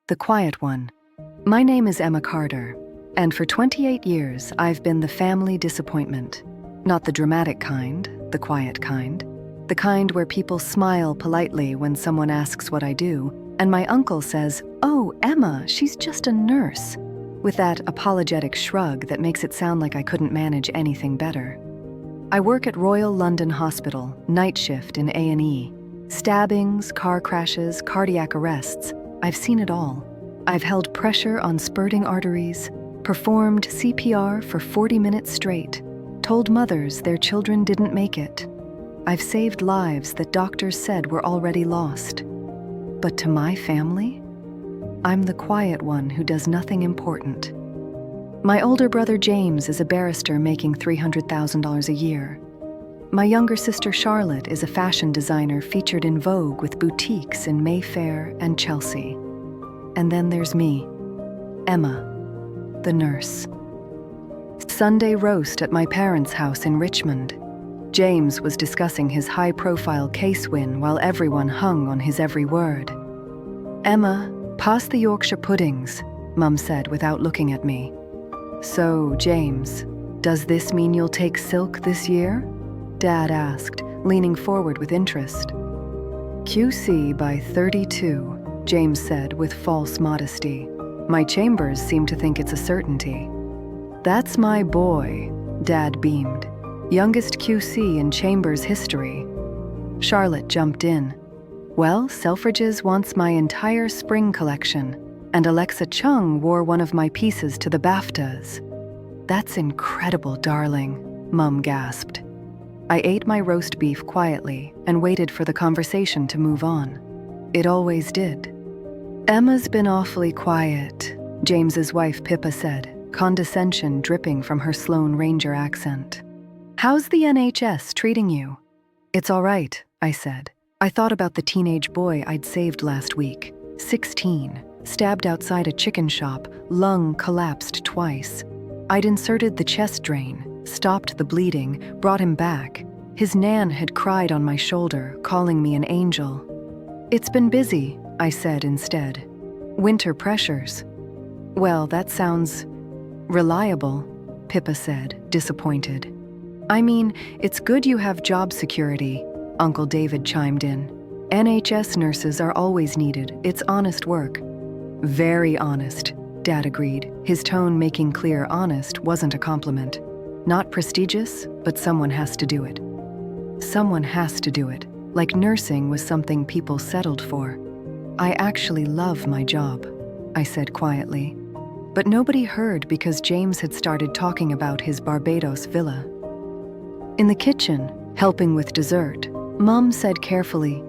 the quiet one. My name is Emma Carter, and for 28 years I've been the family disappointment. Not the dramatic kind, the quiet kind. The kind where people smile politely when someone asks what I do, and my uncle says, "Oh, Emma, she's just a nurse," with that apologetic shrug that makes it sound like I couldn't manage anything better. I work at Royal London Hospital, night shift in A&E. Stabbings, car crashes, cardiac arrests. I've seen it all. I've held pressure on spurting arteries, performed CPR for 40 minutes straight, told mothers their children didn't make it. I've saved lives that doctors said were already lost. But to my family, I'm the quiet one who does nothing important. My older brother James is a barrister making $300,000 a year. My younger sister Charlotte is a fashion designer featured in Vogue with boutiques in Mayfair and Chelsea. And then there's me, Emma, the nurse. Sunday roast at my parents' house in Richmond. James was discussing his high-profile case win while everyone hung on his every word. "Emma, pass the Yorkshire puddings," Mum said without looking at me. "So, James, does this mean you'll take silk this year?" Dad asked, leaning forward with interest. "QC by 32, James said with false modesty. "My chambers seem to think it's a certainty." "That's my boy," Dad beamed. "Youngest QC in Chambers history." Charlotte jumped in. "Well, Selfridges wants my entire spring collection, and Alexa Chung wore one of my pieces to the BAFTAs." "That's incredible, darling," Mum gasped. I ate my roast beef quietly and waited for the conversation to move on. It always did. "Emma's been awfully quiet," James's wife Pippa said, condescension dripping from her Sloane Ranger accent. "How's the NHS treating you?" "It's all right," I said. I thought about the teenage boy I'd saved last week, 16, stabbed outside a chicken shop, lung collapsed twice. I'd inserted the chest drain, stopped the bleeding, brought him back. His nan had cried on my shoulder, calling me an angel. "It's been busy," I said instead. "Winter pressures." "Well, that sounds reliable," Pippa said, disappointed. "I mean, it's good you have job security," Uncle David chimed in. "NHS nurses are always needed. It's honest work." "Very honest," Dad agreed, his tone making clear honest wasn't a compliment. Not prestigious, but someone has to do it. Someone has to do it, like nursing was something people settled for. "I actually love my job," I said quietly. But nobody heard because James had started talking about his Barbados villa. In the kitchen, helping with dessert, Mum said carefully,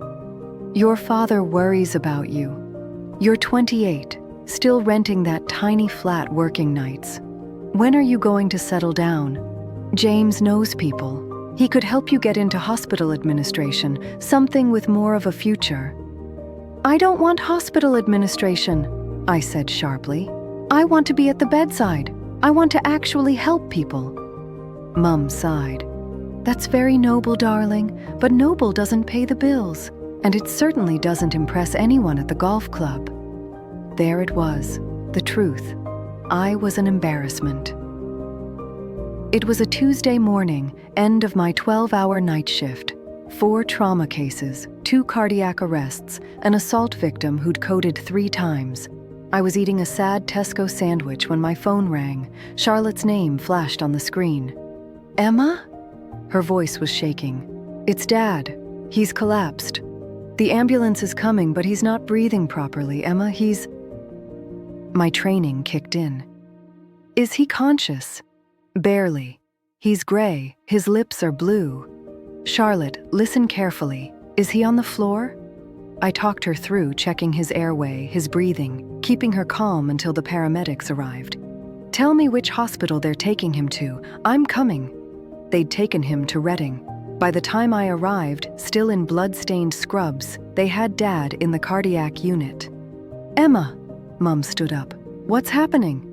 "Your father worries about you. You're 28, still renting that tiny flat working nights. When are you going to settle down? James knows people. He could help you get into hospital administration, something with more of a future." "I don't want hospital administration," I said sharply. "I want to be at the bedside. I want to actually help people." Mum sighed. "That's very noble, darling, but noble doesn't pay the bills, and it certainly doesn't impress anyone at the golf club." There it was, the truth. I was an embarrassment. It was a Tuesday morning, end of my 12-hour night shift. 4 trauma cases, 2 cardiac arrests, an assault victim who'd coded 3 times. I was eating a sad Tesco sandwich when my phone rang. Charlotte's name flashed on the screen. "Emma?" Her voice was shaking. "It's Dad. He's collapsed. The ambulance is coming, but he's not breathing properly, Emma. He's..." My training kicked in. "Is he conscious?" "Barely. He's gray. His lips are blue." "Charlotte, listen carefully. Is he on the floor?" I talked her through checking his airway, his breathing, keeping her calm until the paramedics arrived. "Tell me which hospital they're taking him to. I'm coming." They'd taken him to Reading. By the time I arrived, still in blood-stained scrubs, they had Dad in the cardiac unit. "Emma," Mum stood up. "What's happening?"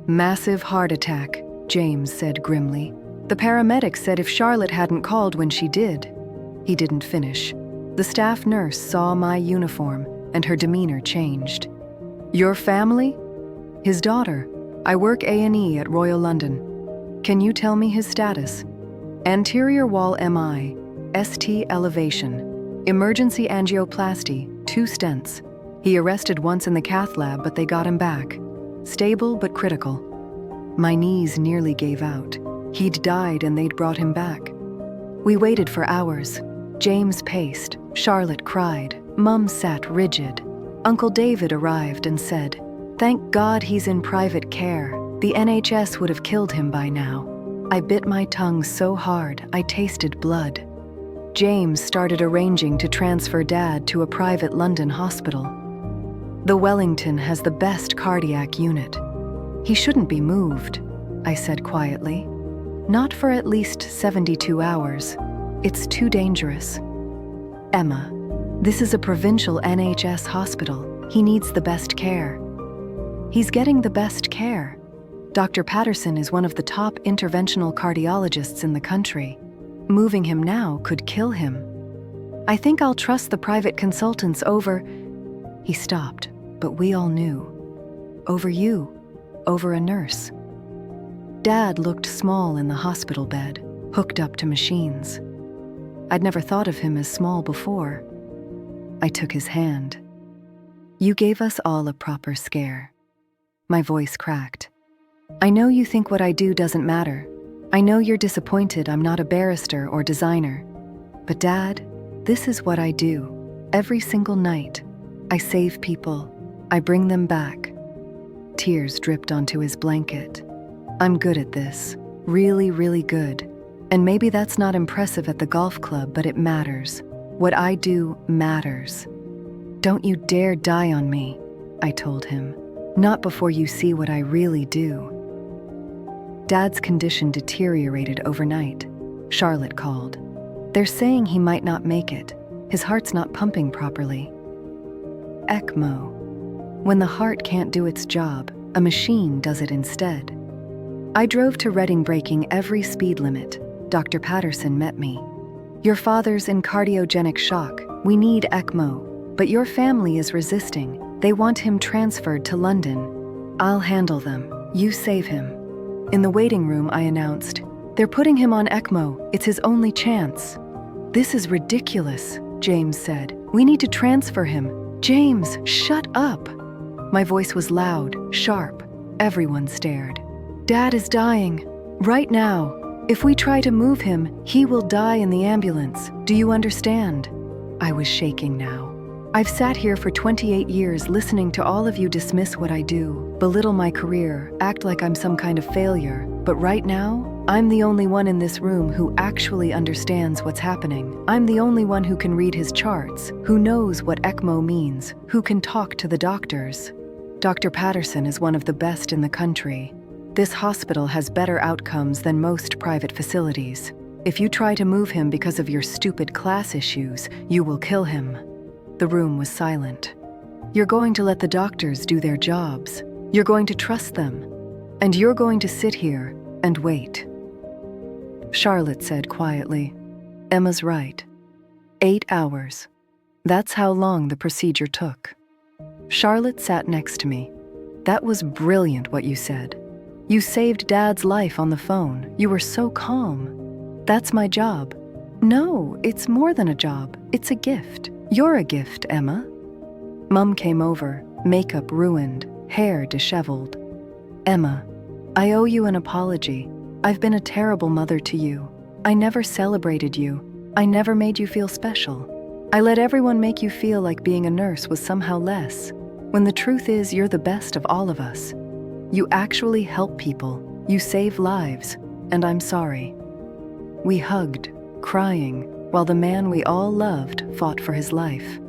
"Massive heart attack," James said grimly. "The paramedics said if Charlotte hadn't called when she did." He didn't finish. The staff nurse saw my uniform, and her demeanor changed. Your family? His daughter. I work A&E at Royal London. Can you tell me his status? Anterior wall MI, ST elevation, emergency angioplasty, 2 stents. He arrested once in the cath lab, but they got him back. Stable but critical. My knees nearly gave out. He'd died and they'd brought him back. We waited for hours. James paced. Charlotte cried. Mum sat rigid. Uncle David arrived and said, "Thank God he's in private care. The NHS would have killed him by now." I bit my tongue so hard I tasted blood. James started arranging to transfer Dad to a private London hospital. The Wellington has the best cardiac unit. He shouldn't be moved, I said quietly. Not for at least 72 hours. It's too dangerous. Emma, this is a provincial NHS hospital. He needs the best care. He's getting the best care. Dr. Patterson is one of the top interventional cardiologists in the country. Moving him now could kill him. I think I'll trust the private consultants over... He stopped, but we all knew. Over you, over a nurse. Dad looked small in the hospital bed, hooked up to machines. I'd never thought of him as small before. I took his hand. You gave us all a proper scare. My voice cracked. I know you think what I do doesn't matter. I know you're disappointed I'm not a barrister or designer. But Dad, this is what I do. Every single night, I save people. I bring them back. Tears dripped onto his blanket. I'm good at this. Really, really good. And maybe that's not impressive at the golf club, but it matters. What I do matters. Don't you dare die on me, I told him. Not before you see what I really do. Dad's condition deteriorated overnight. Charlotte called. They're saying he might not make it. His heart's not pumping properly. ECMO. When the heart can't do its job, a machine does it instead. I drove to Reading breaking every speed limit. Dr. Patterson met me. Your father's in cardiogenic shock. We need ECMO. But your family is resisting. They want him transferred to London. I'll handle them. You save him. In the waiting room, I announced, they're putting him on ECMO. It's his only chance. This is ridiculous, James said. We need to transfer him. James, shut up. My voice was loud, sharp. Everyone stared. Dad is dying. Right now. If we try to move him, he will die in the ambulance. Do you understand? I was shaking now. I've sat here for 28 years listening to all of you dismiss what I do, belittle my career, act like I'm some kind of failure. But right now, I'm the only one in this room who actually understands what's happening. I'm the only one who can read his charts, who knows what ECMO means, who can talk to the doctors. Dr. Patterson is one of the best in the country. This hospital has better outcomes than most private facilities. If you try to move him because of your stupid class issues, you will kill him. The room was silent. You're going to let the doctors do their jobs. You're going to trust them. And you're going to sit here and wait. Charlotte said quietly, Emma's right. 8 hours. That's how long the procedure took. Charlotte sat next to me. That was brilliant what you said. You saved Dad's life on the phone. You were so calm. That's my job. No, it's more than a job. It's a gift. You're a gift, Emma. Mum came over, makeup ruined, hair disheveled. Emma, I owe you an apology. I've been a terrible mother to you. I never celebrated you. I never made you feel special. I let everyone make you feel like being a nurse was somehow less, when the truth is you're the best of all of us. You actually help people. You save lives, and I'm sorry. We hugged, crying, while the man we all loved fought for his life.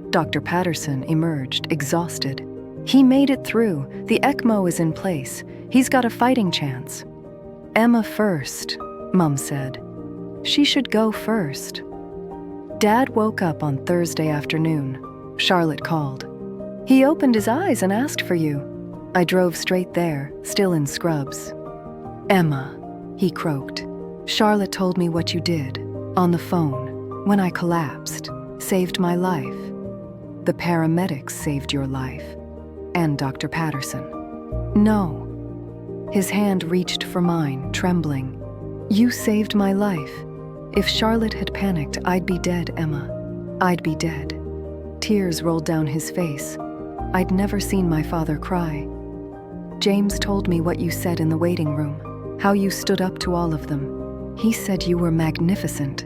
Dr. Patterson emerged, exhausted. He made it through. The ECMO is in place. He's got a fighting chance. Emma first, Mum said. She should go first. Dad woke up on Thursday afternoon. Charlotte called. He opened his eyes and asked for you. I drove straight there, still in scrubs. Emma, he croaked. Charlotte told me what you did. On the phone, when I collapsed, saved my life. The paramedics saved your life. and Dr. Patterson. No. His hand reached for mine, trembling. You saved my life. If Charlotte had panicked, I'd be dead, Emma. I'd be dead. Tears rolled down his face. I'd never seen my father cry. James told me what you said in the waiting room, how you stood up to all of them. He said you were magnificent.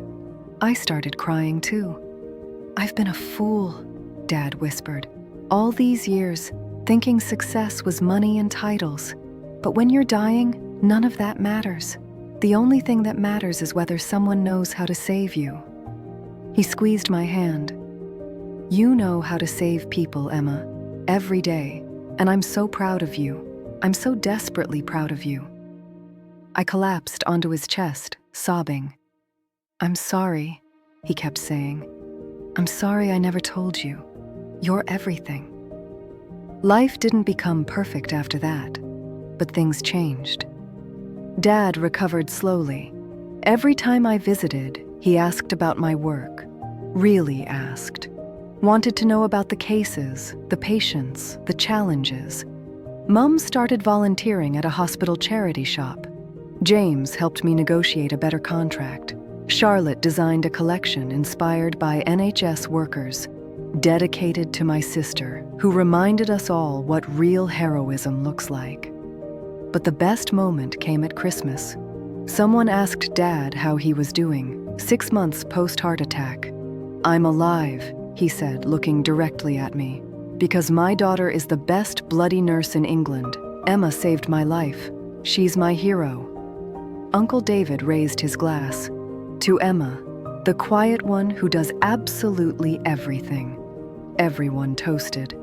I started crying too. I've been a fool, Dad whispered. All these years, thinking success was money and titles. But when you're dying, none of that matters. The only thing that matters is whether someone knows how to save you. He squeezed my hand. You know how to save people, Emma, every day, and I'm so proud of you. I'm so desperately proud of you. I collapsed onto his chest, sobbing. I'm sorry, he kept saying. I'm sorry I never told you. You're everything. Life didn't become perfect after that, but things changed. Dad recovered slowly. Every time I visited, he asked about my work. Really asked. Wanted to know about the cases, the patients, the challenges. Mum started volunteering at a hospital charity shop. James helped me negotiate a better contract. Charlotte designed a collection inspired by NHS workers, dedicated to my sister, who reminded us all what real heroism looks like. But the best moment came at Christmas. Someone asked Dad how he was doing, 6 months post-heart attack. I'm alive, he said, looking directly at me. Because my daughter is the best bloody nurse in England. Emma saved my life. She's my hero. Uncle David raised his glass. To Emma, the quiet one who does absolutely everything. Everyone toasted.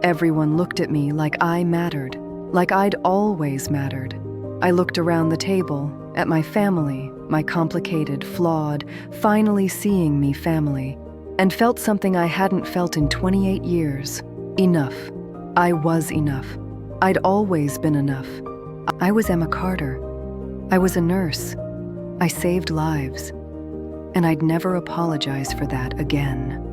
Everyone looked at me like I mattered, like I'd always mattered. I looked around the table, at my family, my complicated, flawed, finally seeing me family, and felt something I hadn't felt in 28 years. Enough. I was enough. I'd always been enough. I was Emma Carter. I was a nurse. I saved lives. And I'd never apologize for that again.